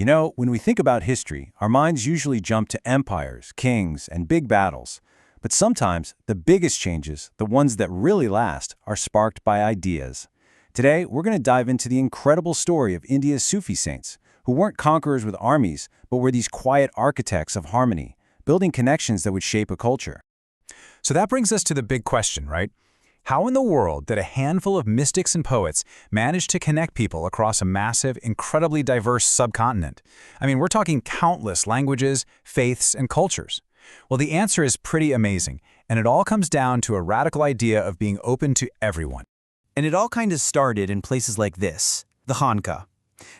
You know, when we think about history, our minds usually jump to empires, kings, and big battles. But sometimes, the biggest changes, the ones that really last, are sparked by ideas. Today, we're going to dive into the incredible story of India's Sufi saints, who weren't conquerors with armies, but were these quiet architects of harmony, building connections that would shape a culture. So that brings us to the big question, right? How in the world did a handful of mystics and poets manage to connect people across a massive, incredibly diverse subcontinent? I mean, we're talking countless languages, faiths, and cultures. Well, the answer is pretty amazing, and it all comes down to a radical idea of being open to everyone. And it all kind of started in places like this, the Khanqa.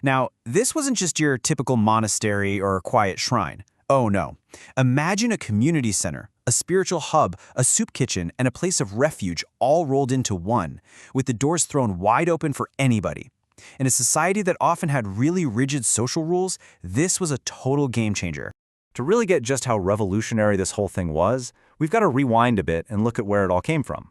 Now, this wasn't just your typical monastery or quiet shrine. Oh no. Imagine a community center, a spiritual hub, a soup kitchen, and a place of refuge all rolled into one, with the doors thrown wide open for anybody. In a society that often had really rigid social rules, this was a total game changer. To really get just how revolutionary this whole thing was, we've got to rewind a bit and look at where it all came from.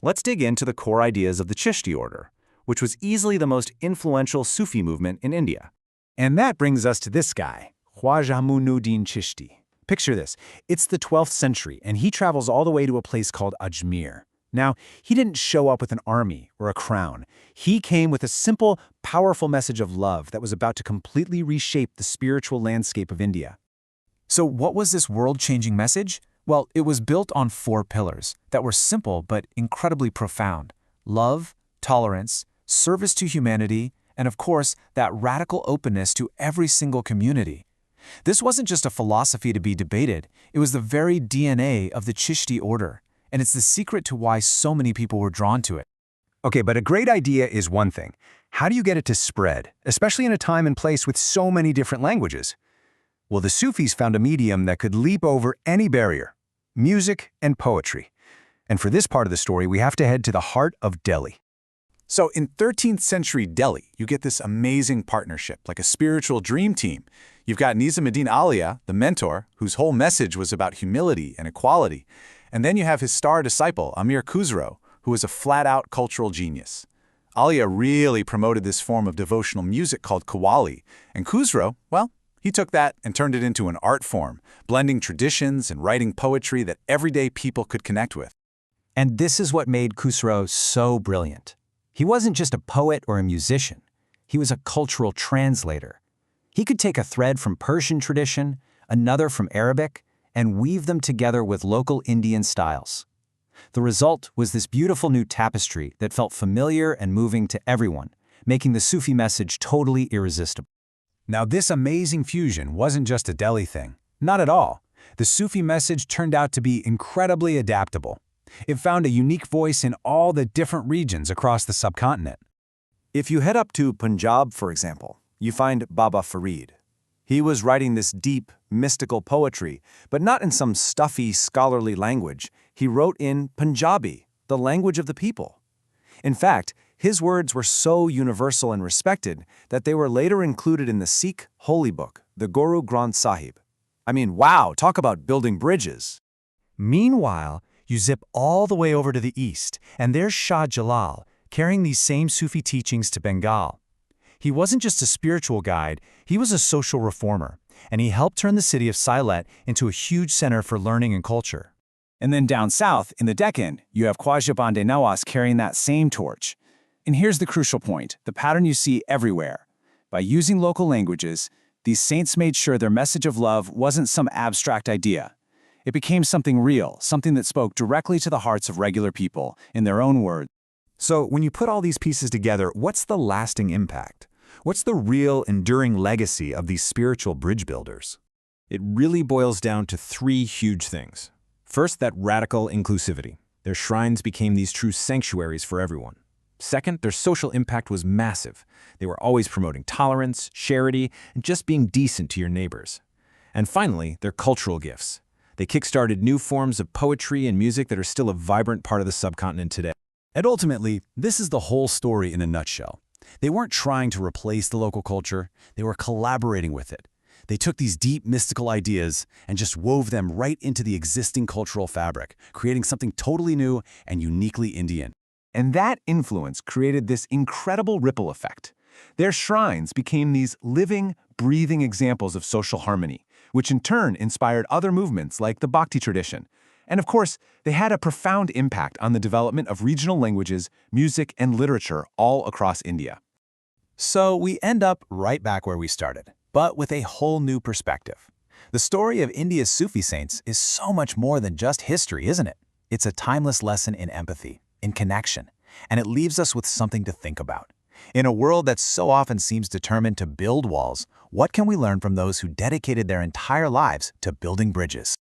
Let's dig into the core ideas of the Chishti order, which was easily the most influential Sufi movement in India. And that brings us to this guy, Khwaja Muinuddin Chishti. Picture this. It's the 12th century, and he travels all the way to a place called Ajmer. Now, he didn't show up with an army or a crown. He came with a simple, powerful message of love that was about to completely reshape the spiritual landscape of India. So what was this world-changing message? Well, it was built on 4 pillars that were simple but incredibly profound: love, tolerance, service to humanity, and of course, that radical openness to every single community. This wasn't just a philosophy to be debated, it was the very DNA of the Chishti order, and it's the secret to why so many people were drawn to it. Okay, but a great idea is one thing. How do you get it to spread, especially in a time and place with so many different languages? Well, the Sufis found a medium that could leap over any barrier: music and poetry. And for this part of the story, we have to head to the heart of Delhi. So in 13th century Delhi, you get this amazing partnership, like a spiritual dream team. You've got Nizamuddin Aulia, the mentor, whose whole message was about humility and equality. And then you have his star disciple, Amir Khusro, who was a flat-out cultural genius. Aulia really promoted this form of devotional music called Qawwali, and Khusro, well, he took that and turned it into an art form, blending traditions and writing poetry that everyday people could connect with. And this is what made Khusro so brilliant. He wasn't just a poet or a musician. He was a cultural translator. He could take a thread from Persian tradition, another from Arabic, and weave them together with local Indian styles. The result was this beautiful new tapestry that felt familiar and moving to everyone, making the Sufi message totally irresistible. Now, this amazing fusion wasn't just a Delhi thing. Not at all. The Sufi message turned out to be incredibly adaptable. It found a unique voice in all the different regions across the subcontinent. If you head up to Punjab, for example, you find Baba Farid. He was writing this deep, mystical poetry, but not in some stuffy, scholarly language. He wrote in Punjabi, the language of the people. In fact, his words were so universal and respected that they were later included in the Sikh holy book, the Guru Granth Sahib. I mean, wow, talk about building bridges. Meanwhile, you zip all the way over to the east, and there's Shah Jalal, carrying these same Sufi teachings to Bengal. He wasn't just a spiritual guide, he was a social reformer, and he helped turn the city of Sylhet into a huge center for learning and culture. And then down south, in the Deccan, you have Khwaja Bande Nawaz carrying that same torch. And here's the crucial point, the pattern you see everywhere. By using local languages, these saints made sure their message of love wasn't some abstract idea. It became something real, something that spoke directly to the hearts of regular people, in their own words. So when you put all these pieces together, what's the lasting impact? What's the real, enduring legacy of these spiritual bridge builders? It really boils down to 3 huge things. First, that radical inclusivity. Their shrines became these true sanctuaries for everyone. Second, their social impact was massive. They were always promoting tolerance, charity, and just being decent to your neighbors. And finally, their cultural gifts. They kickstarted new forms of poetry and music that are still a vibrant part of the subcontinent today. And ultimately, this is the whole story in a nutshell. They weren't trying to replace the local culture, they were collaborating with it. They took these deep mystical ideas and just wove them right into the existing cultural fabric, creating something totally new and uniquely Indian. And that influence created this incredible ripple effect. Their shrines became these living, breathing examples of social harmony, which in turn inspired other movements like the Bhakti tradition. And of course, they had a profound impact on the development of regional languages, music, and literature all across India. So we end up right back where we started, but with a whole new perspective. The story of India's Sufi saints is so much more than just history, isn't it? It's a timeless lesson in empathy, in connection, and it leaves us with something to think about. In a world that so often seems determined to build walls, what can we learn from those who dedicated their entire lives to building bridges?